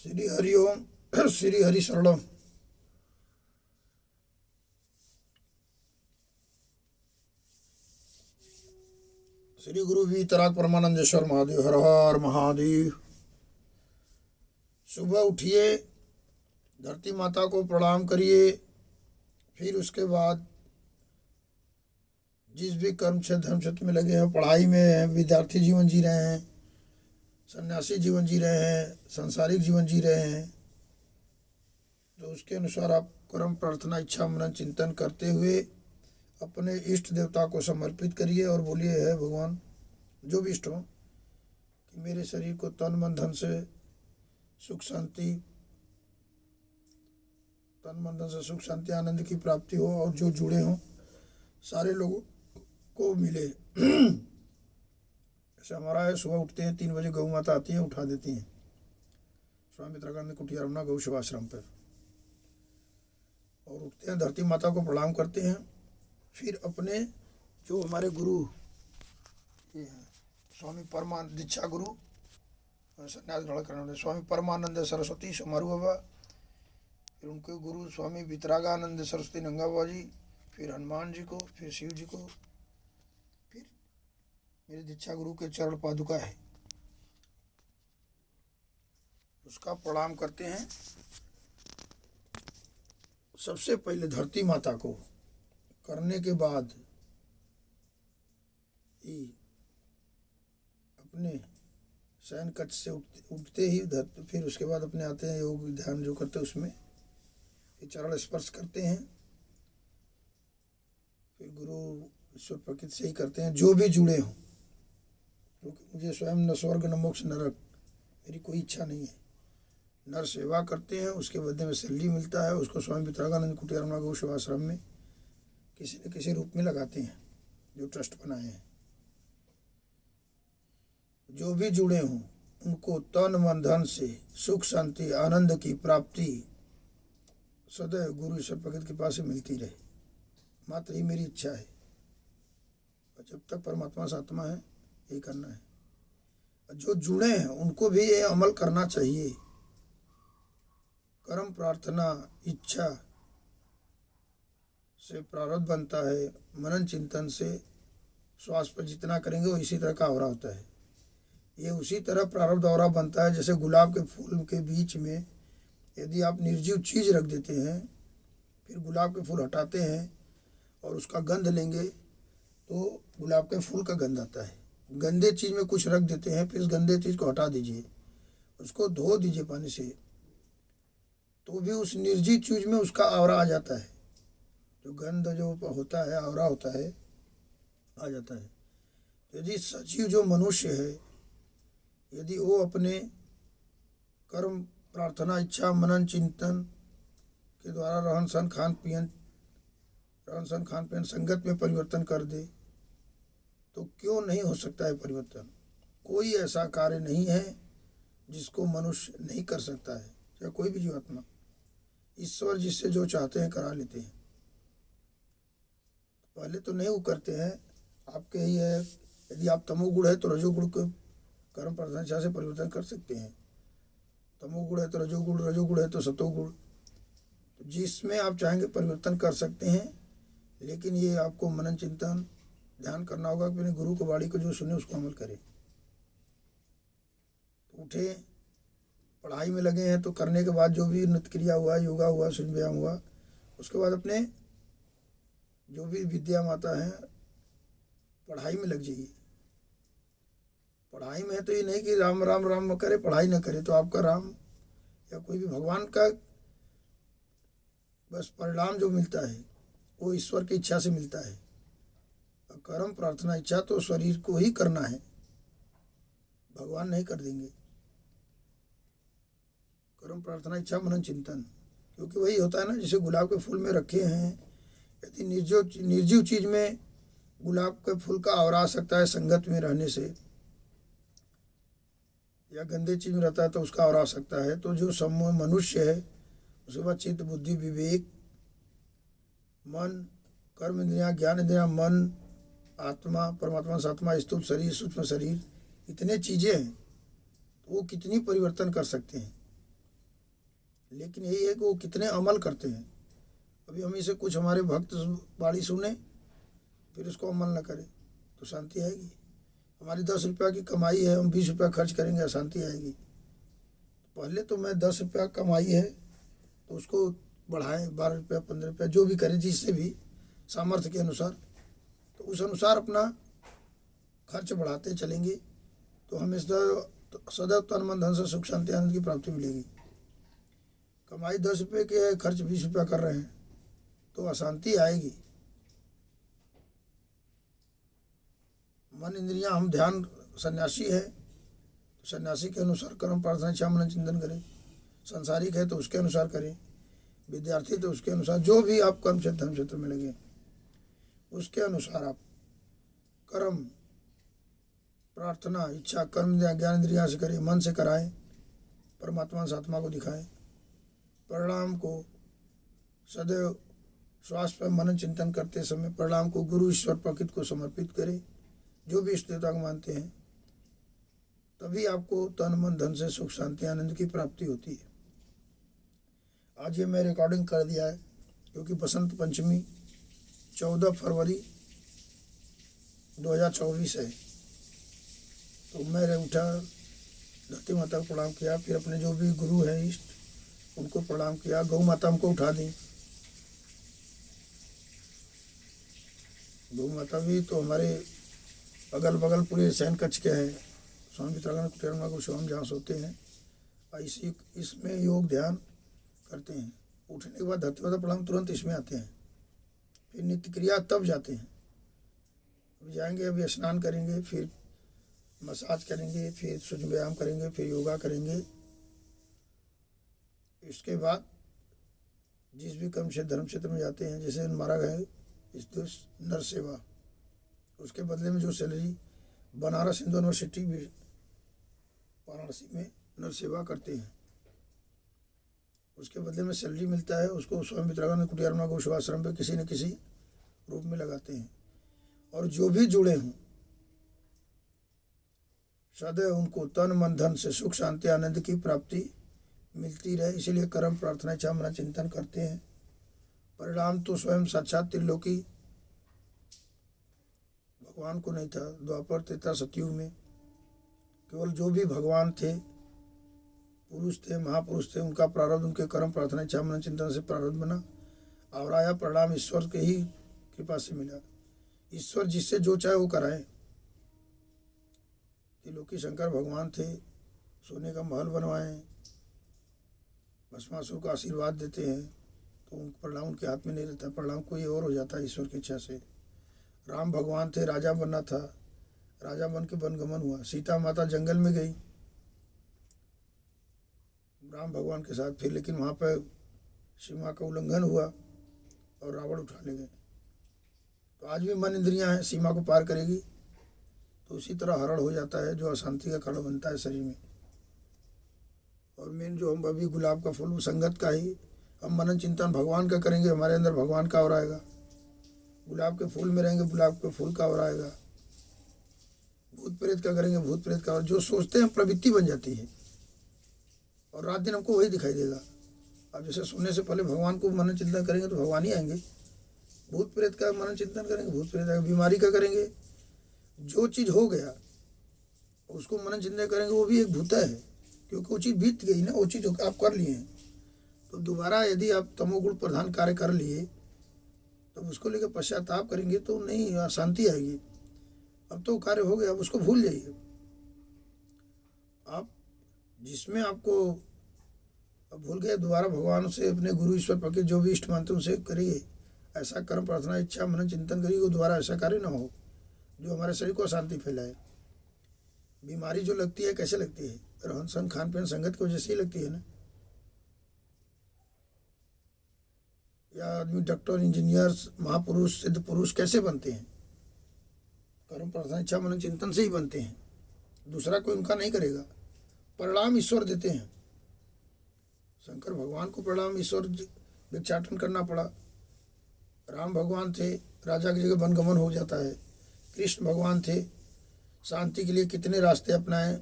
श्री हरि ओम। श्री हरि शरणम। श्री गुरु वीतराग परमानंदेश्वर महादेव। हर हर महादेव। सुबह उठिए, धरती माता को प्रणाम करिए, फिर उसके बाद जिस भी कर्म क्षेत्र धर्म क्षेत्र में लगे हैं, पढ़ाई में हैं, विद्यार्थी जीवन जी रहे हैं, सन्यासी जीवन जी रहे हैं, सांसारिक जीवन जी रहे हैं, तो उसके अनुसार आप कर्म प्रार्थना इच्छा मनन चिंतन करते हुए अपने इष्ट देवता को समर्पित करिए और बोलिए, है भगवान जो भी इष्ट हो कि मेरे शरीर को तन मन धन से सुख शांति, तन मन धन से सुख शांति आनंद की प्राप्ति हो और जो जुड़े हों सारे लोगों को मिले। जैसे हमारा है, सुबह उठते हैं 3 बजे गौ माता आती है, उठा देती हैं स्वामी मित्रानंद कुटिया रमना गौ सेवाश्रम पर, और उठते हैं, धरती माता को प्रणाम करते हैं। फिर अपने जो हमारे गुरु ये हैं स्वामी परमानंद दीक्षा गुरु संन्यास ग्रहण करने वाले स्वामी परमानंद सरस्वती समारू बाबा, फिर उनके गुरु स्वामी वितरागानंद सरस्वती नंगा बाबा जी, फिर हनुमान जी को, फिर शिव जी को, फिर मेरे दीक्षा गुरु के चरण पादुका है उसका प्रणाम करते हैं। सबसे पहले धरती माता को करने के बाद ही अपने शयन कक्ष से उठते ही फिर उसके बाद अपने आते हैं योग ध्यान जो करते हैं उसमें फिर चरण स्पर्श करते हैं। फिर गुरु ईश्वर प्रकृति से ही करते हैं जो भी जुड़े हों, क्योंकि मुझे स्वयं न स्वर्ग न मोक्ष नरक मेरी कोई इच्छा नहीं है। नर सेवा करते हैं, उसके बदले में सैलरी मिलता है, उसको स्वामी वितरागानंद कुटिया रमना गौ सेवाश्रम में किसी न किसी रूप में लगाते हैं जो ट्रस्ट बनाए हैं। जो भी जुड़े हों उनको तन मन धन से सुख शांति आनंद की प्राप्ति सदैव गुरु ईश्वर प्रकृति के पास से मिलती रहे, मात्र ही मेरी इच्छा है। और जब तक परमात्मा से आत्मा है यही करना है। और जो जुड़े हैं उनको भी ये अमल करना चाहिए। कर्म प्रार्थना इच्छा से प्रारब्ध बनता है, मनन चिंतन से श्वास पर जितना करेंगे वो इसी तरह का आवरा होता है। ये उसी तरह प्रारब्ध आवरा बनता है जैसे गुलाब के फूल के बीच में यदि आप निर्जीव चीज़ रख देते हैं, फिर गुलाब के फूल हटाते हैं और उसका गंध लेंगे तो गुलाब के फूल का गंध आता है। गंदे चीज़ में कुछ रख देते हैं, फिर इस गंदे चीज़ को हटा दीजिए, उसको धो दीजिए पानी से, तो भी उस निर्जीव चीज़ में उसका आवरा आ जाता है, जो गंध जो होता है आवरा होता है आ जाता है। यदि सजीव जो मनुष्य है यदि वो अपने कर्म प्रार्थना इच्छा मनन चिंतन के द्वारा रहन सहन खान पीन संगत में परिवर्तन कर दे तो क्यों नहीं हो सकता है परिवर्तन। कोई ऐसा कार्य नहीं है जिसको मनुष्य नहीं कर सकता है, या कोई भी जीवात्मा। ईश्वर जिससे जो चाहते हैं करा लेते हैं। पहले तो नहीं वो करते हैं, आपके ही है। यदि आप तमोगुण है तो रजोगुण को कर्म प्रार्थना इच्छा से परिवर्तन कर सकते हैं। तमोगुण है तो रजोगुण, रजोगुण है तो सतोगुण, तो जिसमें आप चाहेंगे परिवर्तन कर सकते हैं। लेकिन ये आपको मनन चिंतन ध्यान करना होगा कि अपने गुरु को वाणी को जो सुने उसको अमल करें। तो उठे, पढ़ाई में लगे हैं तो करने के बाद जो भी नृत्य क्रिया हुआ, योगा हुआ, सूर्य व्यायाम हुआ, उसके बाद अपने जो भी विद्या माता हैं पढ़ाई में लग जाइए। पढ़ाई में है तो ये नहीं कि राम राम राम करे पढ़ाई ना करे, तो आपका राम या कोई भी भगवान का बस परिणाम जो मिलता है वो ईश्वर की इच्छा से मिलता है। और कर्म प्रार्थना इच्छा तो शरीर को ही करना है, भगवान नहीं कर देंगे। कर्म प्रार्थना इच्छा मनन चिंतन, क्योंकि वही होता है ना जैसे गुलाब के फूल में रखे हैं। यदि निर्जीव चीज़ में गुलाब के फूल का आवरा आ सकता है संगत में रहने से, या गंदे चीज में रहता है तो उसका आवरा आ सकता है। तो जो समूह मनुष्य है उसके बाद चित्त बुद्धि विवेक मन कर्म इंद्रिया ज्ञान इंद्रिया मन आत्मा परमात्मा से आत्मा स्थूल शरीर सूक्ष्म शरीर इतने चीज़ें हैं, तो वो कितनी परिवर्तन कर सकते हैं। लेकिन यही है कि वो कितने अमल करते हैं। अभी हम इसे कुछ हमारे भक्त वाणी सुने फिर उसको अमल न करें तो शांति आएगी। हमारी 10 रुपया की कमाई है, हम 20 रुपया खर्च करेंगे, अशांति आएगी। पहले तो मैं 10 रुपया कमाई है तो उसको बढ़ाएं, 12 रुपया 15 रुपया जो भी करें, जिससे भी सामर्थ्य के अनुसार, तो उस अनुसार अपना खर्च बढ़ाते चलेंगे तो हमें सदैव तन मन धन से सुख शांति आनंद की प्राप्ति मिलेगी। कमाई 10 रुपये की है, खर्च 20 रुपया कर रहे हैं तो अशांति आएगी। मन इंद्रियां, हम ध्यान सन्यासी है तो सन्यासी के अनुसार कर्म प्रार्थना इच्छा मनन चिंतन करें, संसारिक है तो उसके अनुसार करें, विद्यार्थी तो उसके अनुसार, जो भी आप कर्म क्षेत्र धर्म क्षेत्र में लगे उसके अनुसार आप कर्म प्रार्थना इच्छा कर्म ज्ञान इंद्रिया से करें, मन से कराएं, परमात्मा से आत्मा को दिखाएं, परिणाम को सदैव श्वास पर मनन चिंतन करते समय परिणाम को गुरु ईश्वर प्रकृति को समर्पित करें, जो भी इष्ट देवता को मानते हैं, तभी आपको तन मन धन से सुख शांति आनंद की प्राप्ति होती है। आज ये मैं रिकॉर्डिंग कर दिया है क्योंकि बसंत पंचमी 14 फरवरी 2024 है। तो मैंने उठा, धरती माता को प्रणाम किया, फिर अपने जो भी गुरु हैं इष्ट उनको प्रणाम किया, गौ माता हमको उठा दी। गौ माता भी तो हमारे अगल बगल पूरे सैन कक्ष के हैं, स्वामी वितरागन कुटेरमा को हम जहाँ सोते हैं, इसी इसमें योग ध्यान करते हैं। उठने के बाद धरती माता प्रणाम तुरंत इसमें आते हैं, फिर नित्य क्रिया तब जाते हैं। अभी जाएंगे, अभी स्नान करेंगे, फिर मसाज करेंगे, फिर सूर्य व्यायाम करेंगे, फिर योगा करेंगे। इसके बाद जिस भी कर्म क्षेत्र धर्म क्षेत्र में जाते हैं, जैसे मारा गया इस देश नर सेवा, उसके बदले में जो सैलरी बनारस हिंदू यूनिवर्सिटी भी वाराणसी में नर सेवा करते हैं, उसके बदले में सैलरी मिलता है, उसको स्वामी वितरागन कुटियारमा गौसेवाश्रम पे किसी न किसी रूप में लगाते हैं। और जो भी जुड़े हों सदैव उनको तन मन धन से सुख शांति आनंद की प्राप्ति मिलती रहे, इसीलिए कर्म प्रार्थना इच्छा मन चिंतन करते हैं। परिणाम तो स्वयं साक्षात त्रिलोकी भगवान को नहीं था। द्वापर त्रेता सतयुग में केवल जो भी भगवान थे, पुरुष थे, महापुरुष थे, उनका प्रारब्ध, उनके कर्म प्रार्थना इच्छा मन चिंतन से प्रारब्ध बना और आया परिणाम ईश्वर के ही कृपा से मिला। ईश्वर जिससे जो चाहे वो कराए। त्रिलोकी शंकर भगवान थे, सोने का महल बनवाएं, भस्मासुर को आशीर्वाद देते हैं तो परिणाम उनके हाथ में नहीं रहता, परिणाम कोई और हो जाता है ईश्वर की इच्छा से। राम भगवान थे, राजा बनना था, राजा बन के वनगमन हुआ। सीता माता जंगल में गई राम भगवान के साथ, फिर लेकिन वहाँ पर सीमा का उल्लंघन हुआ और रावण उठा ले गए। तो आज भी मन इंद्रियां हैं, सीमा को पार करेगी तो उसी तरह हरण हो जाता है, जो अशांति का कारण बनता है शरीर में। और मेन जो हम अभी गुलाब का फूल संगत का ही हम मनन चिंतन भगवान का करेंगे, हमारे अंदर भगवान का और आएगा। गुलाब के फूल में रहेंगे, गुलाब के फूल का और आएगा। भूत प्रेत का करेंगे, भूत प्रेत का, और जो सोचते हैं प्रवृत्ति बन जाती है और रात दिन हमको वही दिखाई देगा। अब जैसे सोने से पहले भगवान को मनन चिंतन करेंगे तो भगवान ही आएंगे। भूत प्रेत का मनन चिंतन करेंगे, भूत प्रेत आएगा। बीमारी का करेंगे, जो चीज़ हो गया उसको मनन चिंतन करेंगे, वो भी एक भूत है, क्योंकि वो चीज़ बीत गई ना, वो चीज़ आप कर लिए हैं। तो दोबारा यदि आप तमोगुण प्रधान कार्य कर लिए तो उसको लेकर पश्चाताप करेंगे तो नहीं, अशांति आएगी। अब तो कार्य हो गया, अब उसको भूल जाइए। आप जिसमें आपको अब भूल गए, दोबारा भगवान से अपने गुरु ईश्वर प्रकृति जो भी इष्ट मानते हैं उसे करिए। ऐसा कर्म प्रार्थना इच्छा मनन चिंतन करिए, वो दोबारा ऐसा कार्य ना हो जो हमारे शरीर को अशांति फैलाए। बीमारी जो लगती है कैसे लगती है? रहन सहन खान पीन संगत की वजह से ही लगती है ना। या आदमी डॉक्टर इंजीनियर महापुरुष सिद्ध पुरुष कैसे बनते हैं? कर्म प्रार्थना इच्छा मनन चिंतन से ही बनते हैं, दूसरा कोई उनका नहीं करेगा। परिणाम ईश्वर देते हैं। शंकर भगवान को परिणाम ईश्वर भिक्षाटन करना पड़ा। राम भगवान थे, राजा की जगह वनगमन हो जाता है। कृष्ण भगवान थे, शांति के लिए कितने रास्ते अपनाए,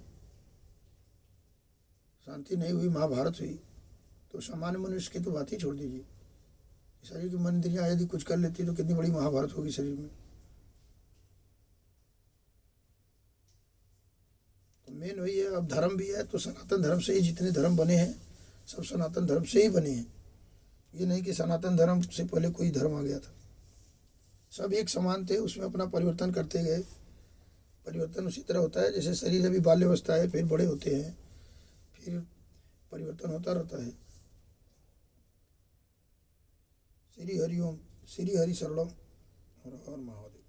शांति नहीं हुई, महाभारत हुई। तो सामान्य मनुष्य की तो बात ही छोड़ दीजिए। शरीर की मन इंद्रियाँ यदि कुछ कर लेती तो कितनी बड़ी महाभारत होगी शरीर में। तो मेन वही है। अब धर्म भी है तो सनातन धर्म से ही जितने धर्म बने हैं सब सनातन धर्म से ही बने हैं। ये नहीं कि सनातन धर्म से पहले कोई धर्म आ गया था। सब एक समान थे, उसमें अपना परिवर्तन करते गए। परिवर्तन उसी तरह होता है जैसे शरीर अभी बाल्यावस्था है, फिर बड़े होते हैं, फिर परिवर्तन होता रहता है। श्री हरिओम, श्री हरि शरणम, हर हर महादेव।